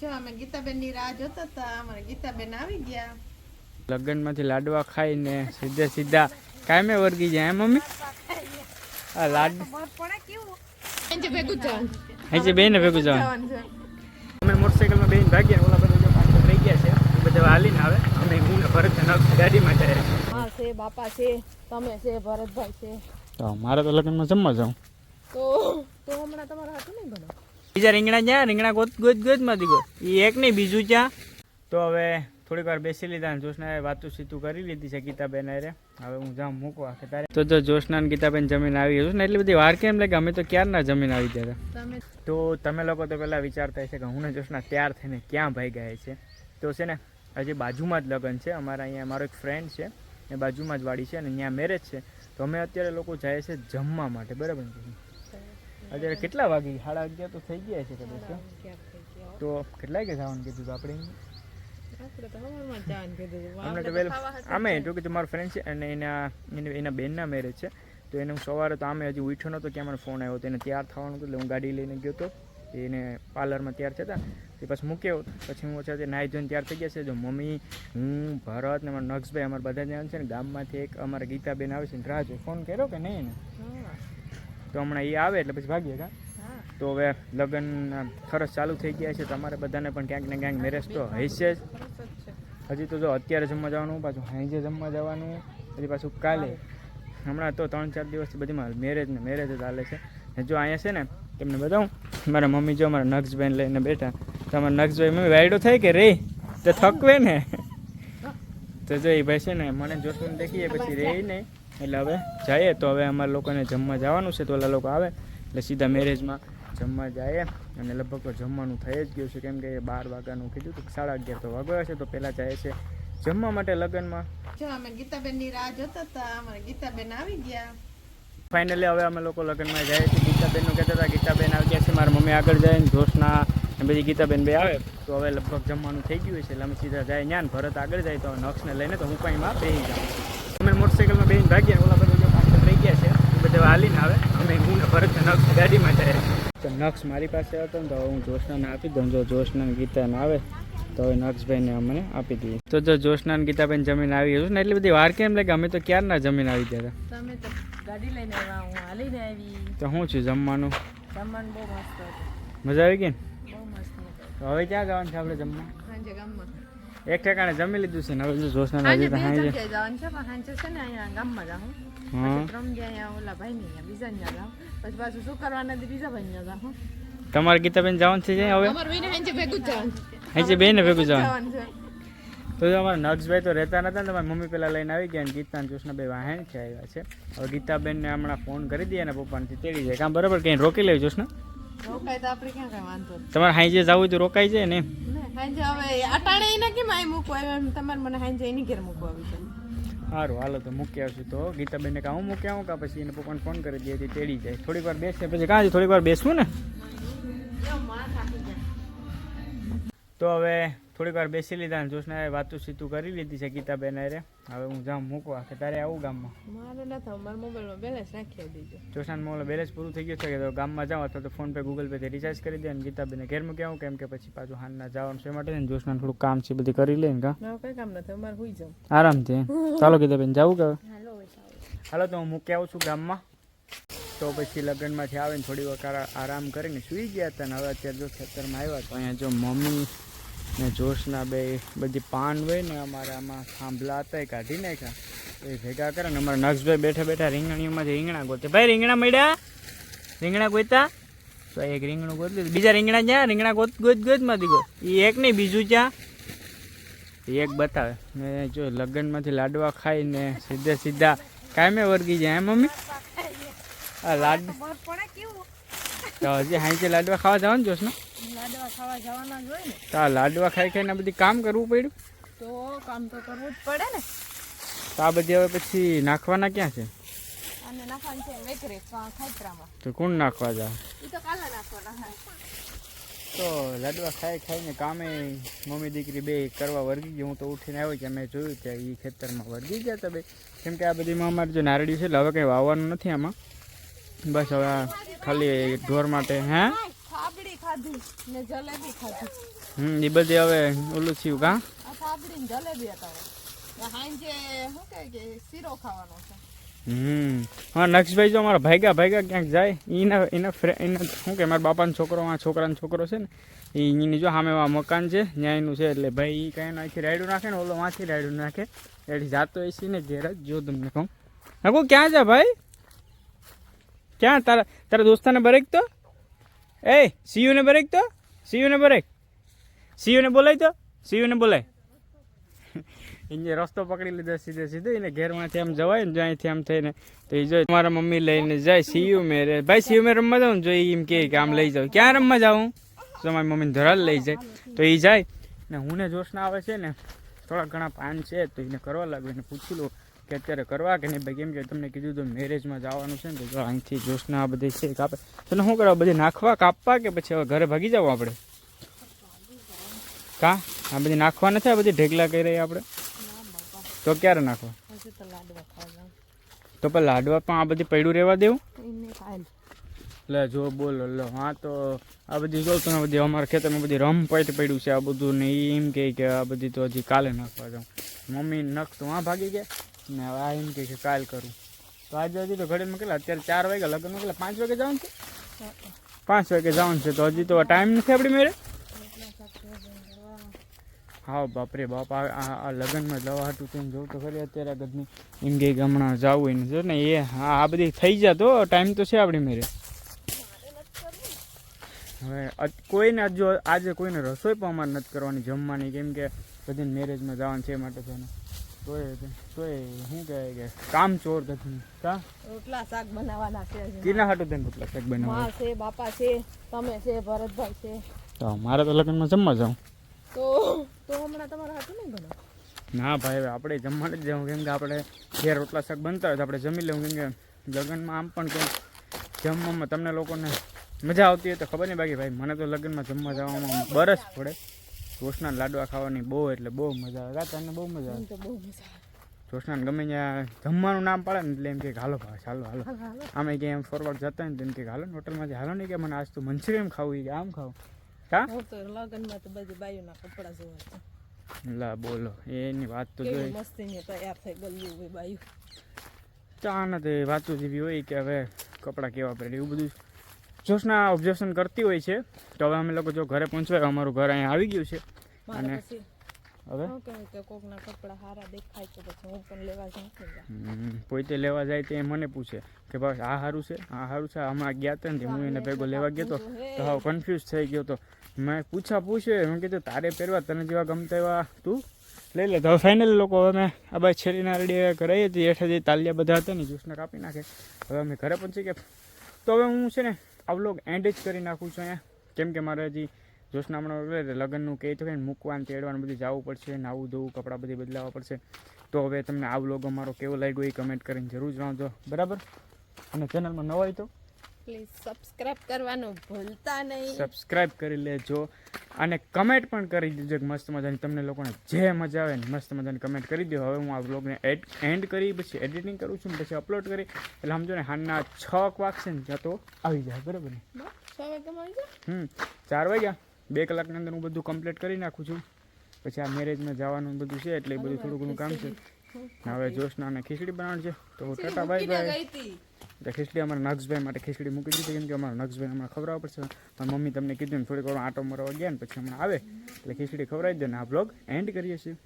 જો અમે ગીતાબેનની રાહ જોતા હતા, અમારે ગીતાબેન આવી ગયા. લગ્નમાંથી લાડવા ખાઈને સીધા કાયમે વર્ગી જાય મમ્મી. આ લાડ ભેગું જવાનું અહીં બેન ભેગું જવાનું. અમે મોટરસાઇકલમાં બેન ભાગ્યા, ઓલા બધા જો પાંચ રહી ગયા છે, એ બધા હાલીને આવે. અમે હું ને ભરત ગાડીમાં જાય. હા છે, બાપા છે, તમે છે, ભરતભાઈ છે. તો મારે તો લગ્નમાં જમવા જાઉં. તો હમણાં તમારા હાથું નહીં બનો. બીજા રીંગણા જ્યાં રીંગણા ગોત માંથી ગોત એ એક નહીં બીજું જ્યાં. તો હવે થોડીક વાર બેસી લીધા ને જોશનાએ વાતું સીતું કરી લીધી છે ગીતાબેન અરે. હવે હું જાઉં મૂકવા કે તારે તો જો જોશના ને ગીતાબેન જમીન આવી ગયું ને એટલી બધી વાર કેમ લાગે? અમે તો ક્યારના જમીન આવી ગયા હતા. તો તમે લોકો તો પહેલાં વિચારતા હશે કે હું ને જોશના તૈયાર થઈને ક્યાં ભાઈ ગયા છે. તો છે ને હજી બાજુમાં જ લગ્ન છે અમારા. અહીંયા મારો એક ફ્રેન્ડ છે એ બાજુમાં જ વાડી છે અને ત્યાં મેરેજ છે. તો અમે અત્યારે લોકો જાય છે જમવા માટે, બરાબર ને? અત્યારે કેટલા વાગી? 11:30 તો થઈ ગયા છે કદાચ. તો કેટલા વાગે જવાનું કીધું તો આપણે? અમને તો પહેલાં આમે જો કે તમારો ફ્રેન્ડ છે અને એના બેનના મેરેજ છે. તો એને હું સવારે તો આમે હજી ઉઠ્યો નહોતો કે મને ફોન આવ્યો તો એને તૈયાર થવાનું હતું. એટલે હું ગાડી લઈને ગયો હતો, એને પાર્લરમાં તૈયાર થતા તે પછી મૂક્યો. પછી હું છે નાહી ધોઈને તૈયાર થઈ ગયા છે. જો મમ્મી, હું, ભરત ને અમારા નક્ષભાઈ, અમારા બધા જણ છે ને ગામમાંથી એક અમારા ગીતાબેન આવે છે ને રાહ જોઈ. ફોન કર્યો કે નહીં એને? તો હમણાં એ આવે એટલે પછી ભાગીએ કા. તો હવે લગ્ન ખરચ ચાલુ થઈ ગયા છે. તમારે બધાને પણ ક્યાંક ને ક્યાંક મેરેજ તો હશે જ. હજી તો જો અત્યારે જમવા જવાનું, પાછું સાંજે જમવા જવાનું, પછી પાછું કાલે. હમણાં તો 3-4 દિવસથી બધીમાં મેરેજ જ ચાલે છે. જો અહીંયા છે ને તમને બતાવું, મારા મમ્મી જો અમારા નક્ષભાઈને લઈને બેઠા. તો અમારા નક્ષભાઈ મમ્મી વાયડો થાય કે રે તો થકવે ને. તો જો એ ભાઈ છે ને મને જોશું દેખીએ પછી રે નહીં. એટલે હવે જઈએ. તો હવે અમારા લોકોને જમવા જવાનું છે. તો ઓલા લોકો આવે એટલે સીધા મેરેજમાં જમવા જાય. અને લગભગ તો જમવાનું થઈ જ ગયું છે, કેમ કે 12 વાગ્યાનું કીધું તો 11:30 તો વાગ્યા છે. તો પહેલાં જાય છે જમવા માટે લગ્નમાં. જો અમે ગીતાબેનની રાહ જોતા હતા, અમારે ગીતાબેન આવી ગયા. ફાઇનલી હવે અમે લોકો લગ્નમાં જાય છે. ગીતાબેનનું કહેતા હતા ગીતાબેન આવી ગયા છે. મારા મમ્મી આગળ જાય ને જોશના ને બધી ગીતાબેન બે આવે. તો હવે લગભગ જમવાનું થઈ ગયું છે એટલે અમે સીધા જાય ત્યાં. ભરત આગળ જાય તો નક્ષને લઈને તો હું પાણીમાં બેસી જાઉં. અમે મોટરસાઇકલમાં બેસીને ભાગ્યા, ઓલા બધા જો પાંચ રહી ગયા છે એ બધા હાલીને આવે. અમે હું ને ભરત નક્ષ ગાડીમાં જાય. તો નક્ષ મારી પાસે હતો ને તો હું જોશનાને આપી દઉં. જો જોશના ગીતાને આવે તો હવે નક્ષભાઈને અમને આપી દઈએ. તો જો જોશના ગીતાબેન જમીન આવી ગયું ને એટલી બધી વાર કેમ લાગે? અમે તો ક્યારના જમીન આવી ગયા હતા. તમે તો ગાડી લઈને આવ્યા, હું હાલીને આવી. તો શું છે જમવાનું? જમવાનું બહુ મસ્ત હતું. મજા આવી ગઈ ને? બહુ મસ્ત. તો હવે ક્યાં જવાનું છે આપણે જમવા? સાંજે ગામમાં એક ઠેકાણે જમી લીધું છે ને હવે જો જોશના સાંજે હજી બે તો જગ્યાએ જવાનું છે. પણ સાંજે છે ને અહીંયા ગામમાં જાઉં. હા પછી 3 દી અહીંયા ઓલા ભાઈ ને બીજા ત્યાં જાઉં. પછી પાછું શું કરવાના બીજા ભાઈ ત્યાં જાઉં. તમારે ગીતાબેન જવાનું છે હવે? અમારે બેન સાંજે ભેગું જ જવાનું. અહીં બેન ભેગું જવાનું. જવાનું છે. તો અમારા નક્ષભાઈ તો રહેતા નતા ને તમારી મમ્મી પેલા લઈને આવી ગયા ને ગીતા અને જોશના બે વાહન છે આવ્યા છે. હવે ગીતાબેનને હમણાં ફોન કરી દઈએ ને પપ્પાને તેડી જાય કામ બરાબર. ક્યાંય રોકી લેવી જોશના? રોકાય તો આપણે ક્યાં કઈ વાંધો. તમારે હાંજે જવું હોય તો રોકાઈ જાય ને? સાંજે હવે અટાણે એને કેમ અહીં મૂકવા આવ્યા? તમારે મને સાંજે એની ઘેર મૂકવા આવી છે. સારું હાલો તો મૂકી આવશું. તો ગીતાબેનને કાં હું મૂકી આવું કાં પછી એને પપ્પાને ફોન કરી દઈએ તો તેડી જાય. થોડીક વાર બેસે પછી કાં થોડીક વાર બેસવું ને. તો હવે થોડીક વાર બેસી લીધા ને જોશનાએ વાતું સીતું કરી લીધી છે ગીતાબેન અરે. હવે હું જાઉં મૂકવા કે તારે આવું ગામમાં? મારે નથી, મારા મોબાઈલમાં બેલેન્સ નાખી દીધું. જોશનાનો મોબાઈલ બેલેન્સ પૂરું થઈ ગયું છે કે તો ગામમાં જાઉં અથવા તો ફોન પે ગૂગલ પે થી રિચાર્જ કરી દે અને ગીતાબેનને ઘેર મૂકી આવું. કેમ કે પછી પાછું હાલના જવાનું છે માટે ને જોશનાનું થોડું કામ છે બધી કરી લે ને. કાં કઈ કામ નથી, અમારે હોઈ જાવ આરામથી. ચાલો ગીતાબેન જવું કે? હાલો તો હું મૂકી આવું છું ગામમાં. તો પછી લગ્નમાંથી આવે ને થોડી વાર આરામ કરીને સૂઈ ગયા હતા. ને હવે અત્યારે જો ખેતરમાં આવ્યા તો અહીંયા જો મમ્મી ને જોશના બે બધી પાન હોય ને અમારે આમાં થાંભલા હતા એ કાઢી નાખ્યા. એ ભેગા કરે ને અમારા નક્ષભાઈ બેઠા બેઠા રીંગણીઓમાંથી રીંગણા ગોતે. ભાઈ રીંગણા મળ્યા? રીંગણા ગોતા? તો એક રીંગણું ગોત. બીજા રીંગણા જ્યાં રીંગણા ગોતમાંથી ગોત. એ એક નહીં બીજું જ્યાં એક બતાવે. ને જો લગ્નમાંથી લાડવા ખાઈને સીધા કાયમે વર્ગી જાય મમ્મી. આ લાડ તો હજી હાઈ લાડવા ખાવા જવાનું જોશ ને? લાડવા ખાવા જવાના જ હોય ને. તો આ લાડવા ખાઈને બધી કામ કરવું પડ્યું. તો કામ તો કરવું જ પડે ને. તો આ બધી હવે પછી નાખવાના ક્યાં છે? અને નાખવાનું છે વેકરે ખાઈત્રામાં. તો કોણ નાખવા જાય? એ તો કાલે નાખવાના. તો લાડવા ખાઈને કામે મમ્મી દીકરી બે કરવા વર્ગી ગઈ. હું તો ઉઠીને આવ્યો કે મેં જોયું કે એ ખેતરમાં વર્ગી ગયા હતા બે. કેમ કે આ બધીમાં અમારે જો નારળિયું છે એટલે હવે કંઈ વાવવાનું નથી આમાં. બસ હવે ખાલી ઢોર માટે. હે ખાબડી ખાધી ને જલેબી ખાધી. એ બધી હવે ઓલું થયું કા આ સાબડીને જલેબી હતા હાંજે શું કહે કે શીરો ખાવાનો છે. હા નક્ષભાઈ જો અમારા ભાગ્યા ક્યાંક જાય એના શું કે મારા બાપાનો છોકરો આ છોકરાનો છોકરો છે ને એની જો સામે મકાન છે ત્યાં એનું છે એટલે ભાઈ એ કાંઈ અહીંથી રાયડું નાખે ને ઓલો વાંથી રાયડું નાખે એટલે જાતો એસી ને ઘેર જ જો તમને કહું નાખું ક્યાં છે ભાઈ ક્યાં તારા દોસ્તાને બરેક તો એ સીયુને બરેક તો સીયુને બોલાય તો સીયુને બોલાય એને રસ્તો પકડી લીધો સીધો એને ઘેરમાંથી આમ જવાય ને જો અહીંથી આમ થઈને તો એ જો મારા મમ્મી લઈને જાય સીયુ મેરે ભાઈ સીયુ મેં રમવા જાઉં ને જો એમ કે આમ લઈ જાઉં ક્યાં રમવા જાઉં તો મારી મમ્મીને ધરાલ લઈ જાય તો એ જાય ને હું ને જોશના આવે છે ને થોડા ઘણા પાન છે તો એને કરવા લાગ્યું એને પૂછી લો કે અત્યારે કરવા કે નહીં ભાઈ કેમ કે તમને કીધું તો મેરેજમાં જવાનું છે ને તો જો અહીંથી જોશના આ બધી છે કાપે તને શું કરવા બધી નાખવા કાપવા કે પછી હવે ઘરે ભાગી જવું આપણે કા આ બધી નાખવા નથી આ બધી ઢેકલા કરી રહી આપણે તો ક્યારે નાખવા તો પણ લાડવા પણ આ બધી પડ્યું રહેવા દેવું લે જો બોલો લો હા તો આ બધી જો તમે બધી અમારા ખેતરમાં બધી રમપટ પડ્યું છે આ બધું ને એમ કહે કે આ બધી તો હજી કાલે નાખવા જાઉં મમ્મી નખ તો આ ભાગી ગયા ને હવે આ એમ કહે કે કાલ કરું તો આજે હજી તો ઘડીમાં કેટલા અત્યારે 4 વાગ્યા લગ્નમાં કેટલા 5 વાગે જવાનું છે 5 વાગે જવાનું છે તો હજી તો ટાઈમ નથી આપણી મેરે હા બાપરે બાપ આ લગ્નમાં જવા હતું તો જોઉં તો ખરી અત્યારે ગદની એમ કે હમણાં જવું એને જો ને એ હા આ બધી થઈ જાય તો ટાઈમ તો છે આપણી મેરે હવે કોઈને જો આજે કોઈને રસોઈ પણ અમારે નથી કરવાની જમવાની કેમ કે બધી મેરેજમાં જવાનું છે એ માટે છે ને તોય શું કહેવાય કે કામ ચોર નથી કા રોટલા શાક બનાવવાના છે કિના હાટું તેને રોટલા શાક બનાવવા છે બાપા છે તમે છે ભરતભાઈ છે તો મારે તો લગ્નમાં જમવા જાઉં તો હમણાં તમારા હાથું નહીં બનાવ ના ભાઈ હવે આપણે જમવા જ જાઉં કેમ કે આપણે ઘેર રોટલા શાક બનતા હોય તો આપણે જમી લેવું કેમ કે લગ્નમાં આમ પણ કંઈક જમવામાં તમને લોકોને મજા આવતી હોય તો ખબર નહીં બાકી ભાઈ મને તો લગ્નમાં જમવા જવામાં બરસ પડે જોશના લાડવા ખાવાની બહુ એટલે બહુ મજા આવે તને બહુ મજા આવે બહુ મજા આવે જોશનાને ગમે ત્યાં જમવાનું નામ પાડે ને એટલે એમ કે હાલો ભાઈ હાલો આમે ક્યાંય એમ ફોરવર્ડ જતા હોય ને તેમ કે હાલો ને હોટલમાંથી હાલો નહીં કે મને આજ તો મંચુરિયન ખાવું કે આમ ખાવું કા તો લગ્નમાં તો બધી બાયુના કપડા જોવા છે લા બોલો એની વાત તો જોઈ મસ્તીને તૈયાર થઈ ગયું હોય બાયુ ચા નથી વાતો જેવી હોય કે હવે કપડાં કેવા પહેરે એવું બધું જોશના ઓબ્ઝર્વેશન કરતી હોય છે તો હવે અમે લોકો જો ઘરે પહોંચવાય અમારું ઘર અહીંયા આવી ગયું છે અને હવે કોકના કપડા સારા દેખાય તો પછી હું પણ લેવા જાઉં પોતે લેવા જાય તે મને પૂછે કે ભાઈ આ સારું છે હમણાં ગયા હતા ને હું એને ભેગો લેવા ગયો તો હવે કન્ફ્યુઝ થઈ ગયો તો મેં પૂછ્યું મેં કીધું તારે પહેરવા તને જેવા ગમતા એવા તું લઈ લે તો હવે ફાઇનલ લોકો હવે મેં આ બાઈ છેરીના રેડી કરાવી હતી હેઠે જે તાલિયા બધા હતા ને જ્યુસને કાપી નાખે હવે અમે ઘરે પહોંચી ગયા તો હવે હું છે ને આ વ્લોગ એન્ડ જ કરી નાખું છું અહીંયા કેમ કે મારે હજી જોશના હમણાં લગ્નનું કહે તો મૂકવાનું તેડવાનું બધું જવું પડશે નાવું ધોવું કપડાં બધી બદલાવવા પડશે તો હવે તમને આ વ્લોગ અમારો કેવો લાગ્યો એ કમેન્ટ કરીને જરૂર જણાવજો બરાબર અને ચેનલમાં નવા હોય તો પ્લીઝ સબસ્ક્રાઇબ કરવાનું ભૂલતા નહીં સબસ્ક્રાઇબ કરી લેજો અને કમેન્ટ પણ કરી દેજો કે મસ્ત મજાની તમને લોકોને જે મજા આવે ને મસ્ત મજાની કમેન્ટ કરી દો હવે હું આ વ્લોગને એન્ડ કરી પછી એડિટિંગ કરું છું પછી અપલોડ કરી એટલે સમજો ને હાલના 6 વાગશે ને ત્યાં તો આવી જાય બરાબર ને 6 વાગે આવી જાય 4 વાગ્યા 2 કલાકની અંદર હું બધું કમ્પ્લીટ કરી નાખું છું પછી આ મેરેજમાં જવાનું બધું છે એટલે એ બધું થોડું ઘણું કામ છે હવે જોશના અને ખીચડી બનાવવાની છે તો ટાટા બાય બાય એટલે ખીચડી અમારા નક્ષભાઈ માટે ખીચડી મૂકી દીધી કેમ કે અમારા નક્ષભાઈ હમણાં ખવડાવવા પડશે મારી મમ્મી તમને કીધું ને થોડીક વાર આટો મારવા ગયા ને પછી હમણાં આવે એટલે ખીચડી ખવડાવી દે ને આ બ્લોગ એન્ડ કરીએ છીએ